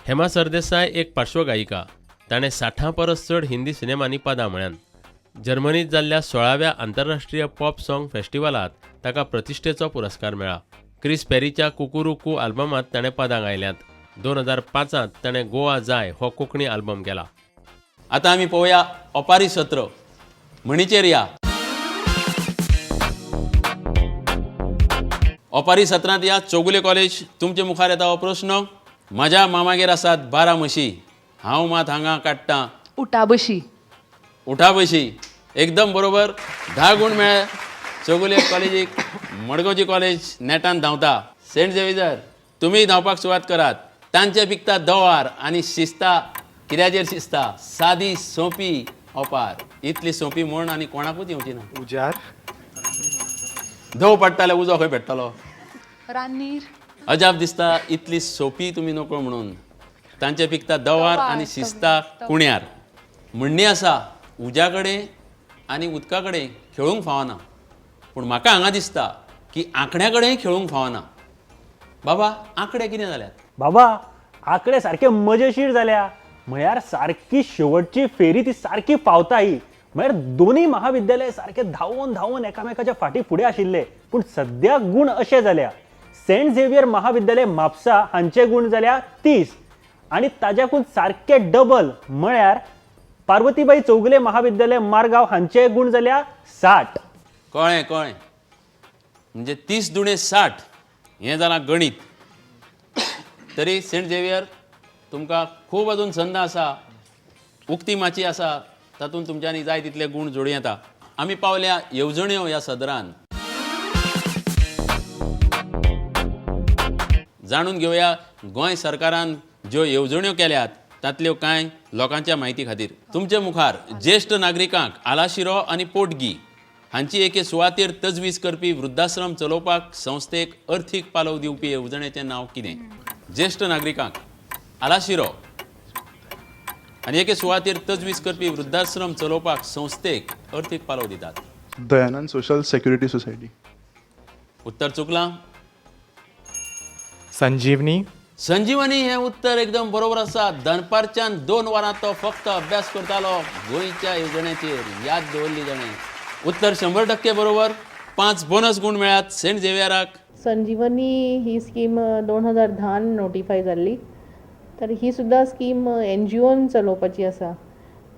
हेमा सरदेसाय एक पार्श्वगायिका. ताणें 60 परस चड हिंदी सिनेमांनी पदां म्हळ्यान. जर्मनीत जाल्ल्या 16व्या आंतरराष्ट्रीय पॉप सॉंग फेस्टिवलांत ताका प्रतिश्ठेचो पुरस्कार मेळ्ळा. क्रिस पेरीच्या कुकुरुकू आल्बमांत ताणें पदां गायल्यांत. 2005 ताणें गोवा जाय हो कोंकणी आल्बम केला. आता आमी पळोवया ओपारी सत्र म्हणीचेर या. ओपारी सत्रांत या चौगुले कॉलेज तुमचे मुखार येता हो प्रश्न. म्हज्या मामागेर आसात 12 म्हशी, हांव मात हांगा काडटां उठा बशी. उठा बशी. एकदम बरोबर. 10 गुण मेळ्ळे चौगुले कॉलेजीक. मडगांवची कॉलेज नेटान धांवता. सेंट झेवियर तुमी धांवपाक सुरवात करात. तांचे पिकता दवार आनी शिस्ता कित्याचेर शिस्ता. सादी सोंपी ओपार. इतली सोंपी म्हण आनी कोणाकूच येवची ना. उजार धव पडटाले उजो खंय भेटतलो. रानीर. अजाप दिसता इतली सोंपी तुमी नोकळो म्हणून. तांचे पिकता दवार आनी शिस्ता कुण्यार. म्हणणी आसा उज्या कडेन आनी उदका कडेन खेळूंक फावना. पूण म्हाका हांगा दिसता की आंकड्या कडेन खेळूंक फावना. बाबा आंकडे कितें जाल्यात? बाबा आंकडे सारखे मजेशीर जाल्या. म्हळ्यार सारकी शेवटची फेरी ती सारकी पावता ही. म्हळ्यार दोन्ही महाविद्यालय सारखे धांवून धांवून एकामेकाच्या फाटी फुडें आशिल्ले. पूण सद्या गुण अशे जाल्या. सेंट झेवियर महाविद्यालय म्हापसा हांचे गुण जाल्या 30 आनी ताच्याकून सारखे डबल म्हळ्यार पार्वतीबाई चौगुले महाविद्यालय मारगांव हांचे गुण जाल्या 60. कळ्ळें कळ्ळें. म्हणजे 30 दुणे 60 हें जालां गणित. तरी सेंट झेवियर तुमकां खूब अजून संद आसा. उक्ती माची आसा. तातूंत तुमच्यांनी जाय तितले गुण जोडूं येता. आमी पावल्या येवजण्यो ह्या सदरान. जाणून घेवया गोंय सरकारान ज्यो येवजण्यो केल्यात तांतल्यो कांय लोकांच्या म्हायती खातीर. तुमचे मुखार ज्येश्ठ नागरिकांक आलाशिरो आनी पोटगी हांची एके सुवातेर तजवीज करपी वृद्धाश्रम चलोवपाक संस्थेक अर्थीक पालव दिवपी येवजणेचें नांव कितें? ज्येश्ठ नागरिकांक आलाशिरो आनी एके सुवातेर तजवीज करपी वृद्धाश्रम चलोवपाक संस्थेक अर्थीक पालव दितात. Dayanand social security society. उत्तर चुकलां. संजीवनी. संजीवनी हें उत्तर एकदम बरोबर आसा. दनपारच्यान 2 वरां तो फक्त अभ्यास करतालो गोंयच्या येवजणेचेर. याद दवरली ताणें. उत्तर 100% बरोबर. 5 बोनस गुण मेळ्ळ्यात सेंट झेवियराक. संजीवनी ही स्कीम 2010 नोटिफाय जाल्ली. तर ही सुद्दां स्कीम NGOन चलोवपाची आसा.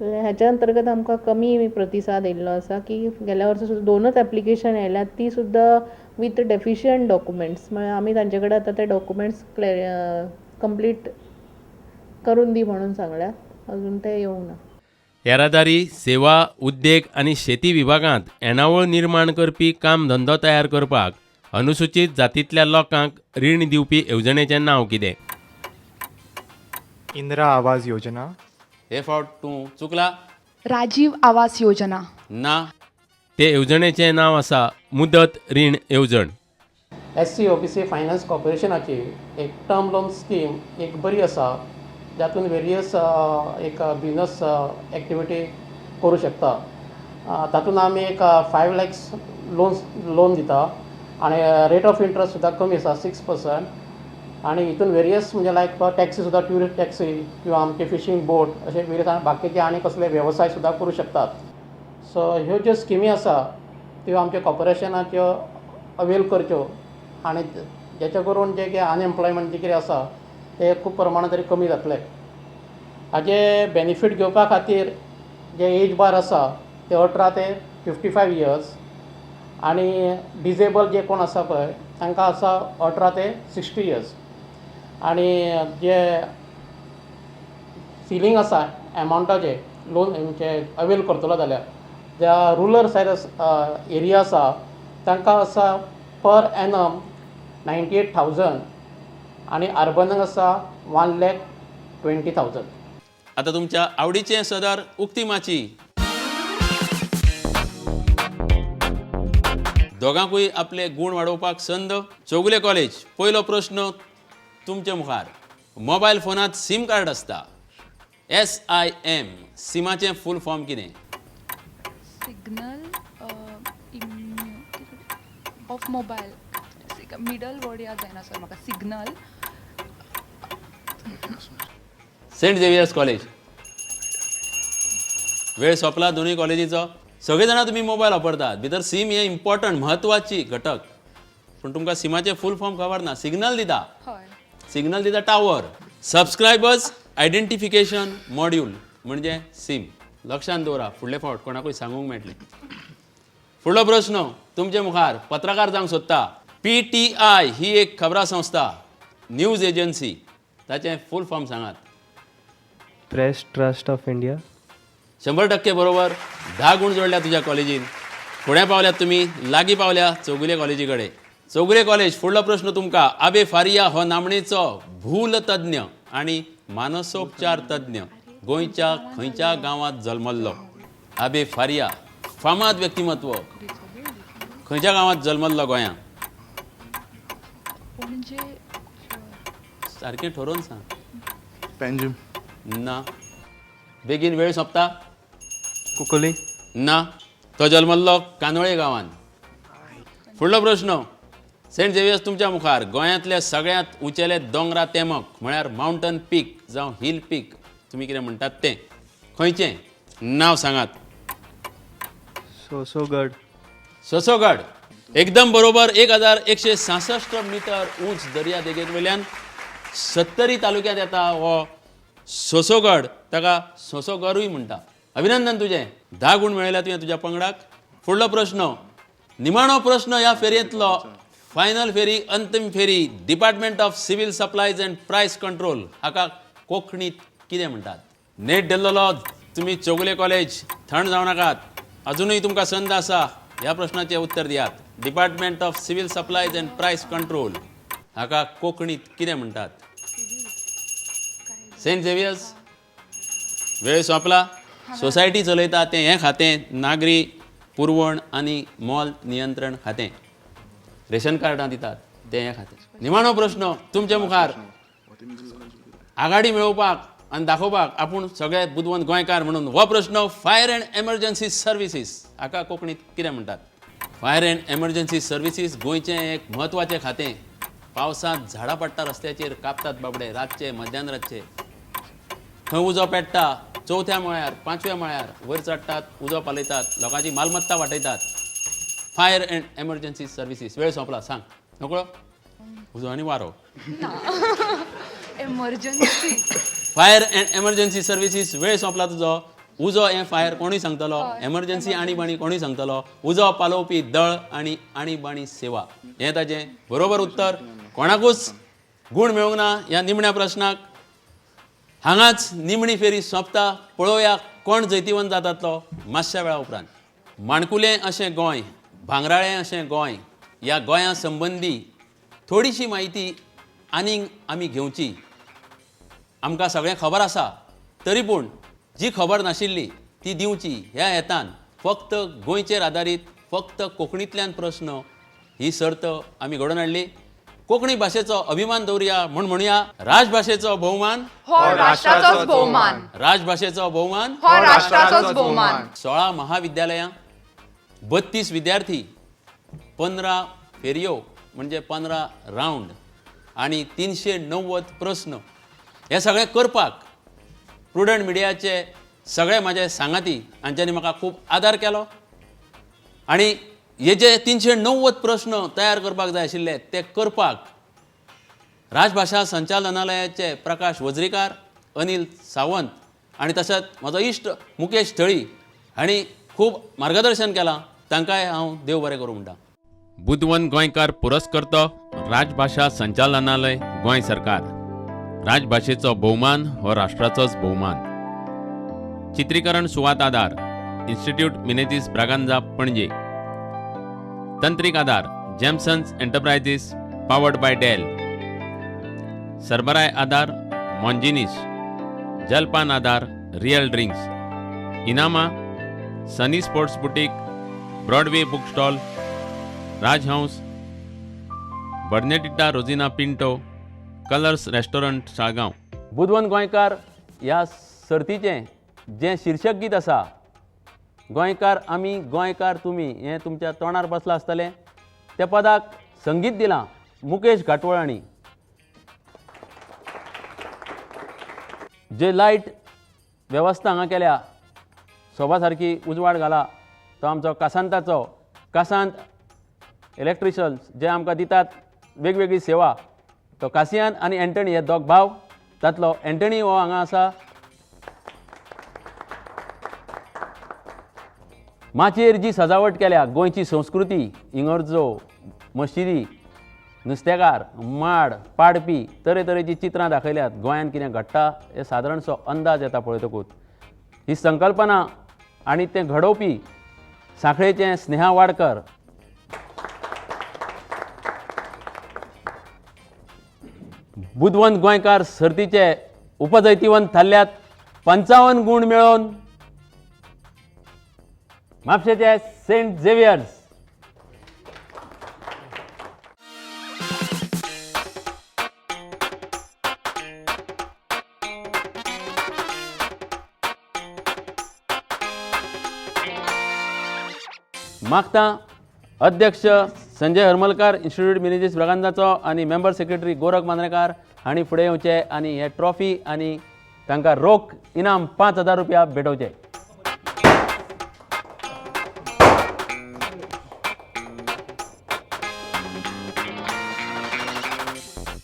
ह्याच्या अंतर्गत आमकां कमी प्रतिसाद येयल्लो आसा की गेल्या वर्सा सुद्दां 2च एप्लिकेशन येयल्यात. ती सुद्दां विथ डेफिशियंट डॉक्युमेंट्स. म्हळ्यार आमी तांचे कडेन आतां ते डॉक्युमेंट्स कंप्लीट करून दी म्हणून सांगल्यात. अजून ते येवंक ना. येरादारी, सेवा, उद्देग आनी शेती विभागांत येणावळ निर्माण करपी काम धंदो तयार करपाक अनुसूचित जातींतल्या लोकांक रीण दिवपी येवजणेचें नांव कितें? इंदिरा आवास योजना. हे फावट तूं चुकला. राजीव आवास योजना. ना. ते येवजणेचें नांव आसा मुदत रीण येवजण. SC OBC फायनान्स कॉर्पोरेशनाची एक टर्म लोन स्कीम एक बरी आसा. जातून वेरियस एक बिजनस एक्टिविटी करू शकता. तातूंत आमी एक 5 lakhs लोन दिता आनी रेट ऑफ इंट्रस्ट सुद्दां कमी आसा 6%. आनी हितून वेरियस म्हणजे लायक टॅक्सी सुद्दां ट्युरिस्ट टॅक्सी किंवा आमचे फिशींग बोट अशे वेरियस बाकीचे आनी कसले वेवसाय सुद्दां करूं शकतात. सो ह्यो ज्यो स्किमी आसा त्यो आमच्या कॉर्पोरेशनाच्यो अवेल करच्यो आनी जेचे करून जे कितें अनएम्प्लॉयमेंट जे कितें आसा ते खूब प्रमाणांत तरी कमी जातले. हाचे बेनिफीट घेवपा खातीर जे एज बार आसा ते 18 ते 55 years आनी डिजेबल जे कोण आसा पळय तांकां आसा 18 ते 60 years. आनी जे सिलींग आसा एमावंटाचे लोन म्हणजे अवेल करतलो जाल्यार ज्या रुरल सायड एरिया आसा तांकां आसा पर एनम 98,000 आनी अर्बनाक आसा 1,20,000. आता तुमच्या आवडीचें सदर उक्ती माची. दोगांकूय आपले गुण वाडोवपाक संद. चौगुले कॉलेज पयलो प्रश्न तुमचे मुखार. मोबायल फोनांत सीम कार्ड आसता. SIM सिमाचें फूल फॉर्म कितें? Signal of mobile. Middle word याद जायना सर म्हाका. Signal Saint Xavier's college. वेळ सोंपला दोन्ही कॉलेजीचो. सगळे जाणां तुमी मोबायल वापरतात. भितर सीम हे इम्पॉर्टंट म्हत्वाची घटक. पण तुमकां सिमाचे फूल फॉर्म खबर ना. सिग्नल दिता. हय. सिग्नल दिता टावर. सबस्क्रायबर्स आयडेंटिफिकेशन मॉड्यूल म्हणजे सीम. लक्षांत दवरा, फुडले फावट कोणाकूय सांगूंक मेळटलें. फुडलो प्रश्न तुमचे मुखार. पत्रकार जावंक सोदता. PTI ही एक खबरां संस्था, न्यूज एजन्सी. ताचें फूल फॉर्म सांगात. Press trust of India. 100% बरोबर. 10 गुण जोडल्या तुझ्या कॉलेजीन. फुडें पावल्यात तुमी. लागीं पावल्या चौगुले कॉलेजी कडेन. चौगुले कॉलेज. फुडलो प्रश्न तुमकां. आबे फारिया हो नामणेचो भूल तज्ञ आनी मानसोपचार तज्ञ गोंयच्या खंयच्या गांवांत जल्मल्लो? आबे फारिया फामाद व्यक्तिमत्व खंयच्या गांवांत जल्मल्लो गोंयांत? पणजे. सारकें ठरोवन सांग. Panjim. ना. बेगीन वेळ सोंपता. कुकोली. ना. तो जल्मल्लो कानोळे गांवांत. फुडलो प्रश्न. सेंट झेवियर्स तुमच्या मुखार. गोंयांतले सगळ्यांत उंचेले दोंगरा तेमक म्हळ्यार माउंटन पीक जावं हिल पीक तुमी कितें म्हणटात तें खंयचें? नांव सांगात. सोसोगड. सोसोगड. एकदम बरोबर. 1166 मिटर उंच दर्या देगेक वयल्यान 70 तालुक्यांत येता हो सोसोगड. ताका सोसोगरूय म्हणटा. अभिनंदन तुजें. 10 गुण मेळयल्या तुवें तुज्या पंगडाक. फुडलो प्रश्न. निमाणो प्रश्न ह्या फेरयेंतलो. फायनल फेरी, अंतीम फेरी. Department of civil supplies and prices control हाका कोंकणीत कितें म्हणटात? नेट दिल्लो तुमी चौगुले कॉलेज. थंड जावं नाकात. अजुनूय तुमकां संद आसा. ह्या प्रश्नाचें उत्तर दियात. Department of civil supplies and prices control हाका कोंकणीत कितें म्हणटात? Saint Xavier's. वेळ सोंपला. सोसायटी चलयता तें हें खातें नागरी पुरवण आनी मोल नियंत्रण खातें. रेशन कार्डां दितात तें हें खातें. निमाणो प्रश्न तुमच्या मुखार. आघाडी मेळोवपाक आनी दाखोवपाक आपूण सगळे बुदवंत गोंयकार म्हणून हो प्रश्न. फायर अँड एमर्जन्सी सर्विसीस हाका कोंकणीत कितें म्हणटात? फायर अँड एमर्जन्सी सर्विसीस गोंयचें एक म्हत्वाचें खातें. पावसांत झाडां पडटा रस्त्याचेर, कापतात बाबडे रातचे मध्यान रातचे. खंय उजो पेट्टा 4थ्या माळ्यार 5व्या माळ्यार वयर चडटात, उजो पालयतात, लोकांची मालमत्ता वाटयतात. Fire and emergency services. वेळ सोंपला. सांग. नकळो. उजो आनी वारो. Emergency. Fire and emergency services. वेळ सोंपला तुजो. उजो हें फायर कोणूय सांगतलो. एमर्जन्सी आणीबाणी कोणूय सांगतलो. उजो पालोवपी दळ आनी आणीबाणी सेवा हें ताचें बरोबर उत्तर. कोणाकूच गुण मेळूंक ना ह्या निमण्या प्रश्नाक. हांगाच निमणी फेरी सोंपता. पळोवया कोण जैतिवंत जातातलो मातशा वेळा उपरांत. माणकुलें अशें गोंय, भांगराळें अशें गोंय ह्या गोंया संबंदी थोडीशी म्हायती आनीक आमी घेवची. आमकां सगळें खबर आसा तरी पूण जी खबर नाशिल्ली ती दिवची ह्या हेतान फक्त गोंयचेर आदारीत, फक्त कोंकणींतल्यान प्रश्न ही सर्त आमी घडोवन हाडली. कोंकणी भाशेचो अभिमान दवरया म्हूण म्हणुया. राजभाशेचो भोवमान हो राष्ट्राचोच भोवमान. राजभाशेचो भोवमान हो राष्ट्राचोच भोवमान. 16 महाविद्यालयां, 32 विद्यार्थी, 15 फेरयो म्हणजे 15 रावंड आनी 390 प्रस्न हे सगळें करपाक प्रुडंट मिडियाचे सगळे म्हाजे सांगाती हांच्यांनी म्हाका खूब आदार केलो. आनी हे जे 390 प्रस्न तयार करपाक जाय आशिल्ले ते करपाक राजभाशा संचालनालयाचे प्रकाश वज्रीकार, अनिल सावंत आनी तशेंच म्हजो इश्ट मुकेश थळी हांणी खूब मार्गदर्शन केलां. तांकांय हांव देव बरें करूं म्हणटा. बुदवंत गोंयकार पुरस्कर्तो राजभाशा संचालनालय गोंय सरकार. राजभाशेचो भोवमान हो राष्ट्राचोच भोवमान. चित्रीकरण सुवात आदार इन्स्टिट्यूट मिनेझीस ब्रागांझा पणजे. तंत्रीक आदार Jamesons enterprises powered by Dell. सरबराय आदार मॉन्जिनीस. जलपान आदार रियल ड्रिंक्स. इनामा Sunny sports boutique, Broadway book stall, Rajhans, Bernadette Rosina Pinto, colours restaurant Saligao. बुदवंत गोंयकार ह्या सर्तीचें जें शीर्षक गीत आसा, गोंयकार आमी गोंयकार तुमी, हें तुमच्या तोंडार बसलां आसतलें. त्या पदाक संगीत दिलां मुकेश घाटवळाणी. जे लायट वेवस्था हांगा केल्या सोबा सारकी उजवाड घाला तो आमचो कासांताचो कासांत इलेक्ट्रिशन्स जे आमकां दितात वेगवेगळी सेवा तो कासियान आनी एंटनी हे दोग भाव तातलो एंटनी हो हांगा आसा. माचयेर जी सजावट केल्या गोंयची संस्कृती इंगर्जो मशिदी नुस्तेकार माड पाडपी तरेतरेची चित्रां दाखयल्यात. गोंयांत कितें घडटा हे सादारणसो अंदाज येता पळयतकूच. ही संकल्पना आनी तें घडोवपी सांखळेचे स्नेहा वाडकर, बुदवंत गोंयकार सर्तीचे उपजैतिवंत थारल्यात. 55 गूण मेळोवन म्हापशेचे सेंट झेवियर्स. मागता अध्यक्ष संजय हरमलकार इन्स्टिट्यूट मिनेजीस ब्रगांजाचो आनी मेंबर सेक्रेटरी गोरख मांद्रेकार हांणी फुडें येवचे आनी हे ट्रॉफी आनी तांकां रोख इनाम 5,000 रुपया भेटोवचे.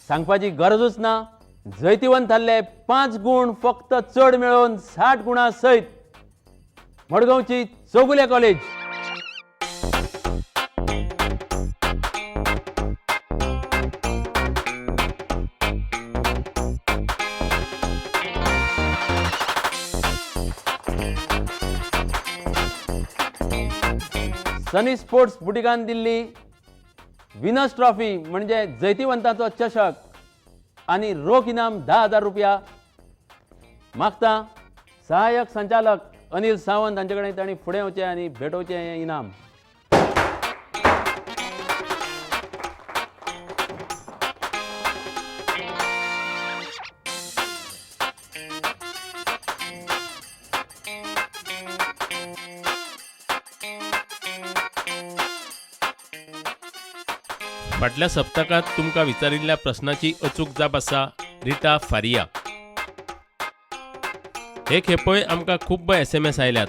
सांगपाची गरजूच ना. जैतिवंत थारले 5 गूण फक्त चड मेळोवन 60 गुणां सयत मडगांवची चौगुले कॉलेज. सनी स्पोर्ट्स बुटिकान दिल्ली विनस ट्रॉफी म्हणजे जैतिवंताचो चषक आनी रोख इनाम 10,000 रुपया मागता सहाय्यक संचालक अनिल सावंत हांचे कडेन तांणी फुडें येवचें आनी भेटोवचें हें इनाम. फाटल्या सप्तकात तुमकां विचारिल्ल्या प्रस्नाची अचूक जाप आसा रिटा फारिया. हे खेपय आमकां खूब SMS आयल्यात.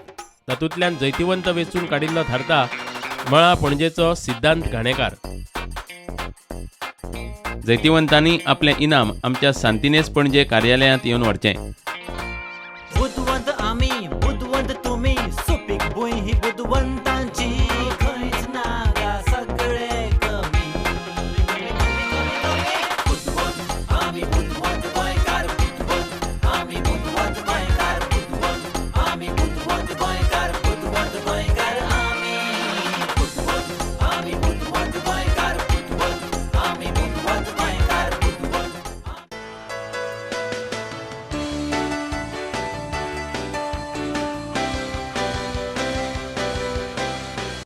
तातूंतल्यान जैतिवंत वेंचून काडिल्लो थारता मळा पणजेचो सिद्धांत घाणेकार. जैतिवंतांनी आपलें इनाम आमच्या सांतिनेज पणजे कार्यालयांत येवन व्हरचें. बुदवंत आमी बुदवंत तुमी सुपीक भूंय ही बुदवंता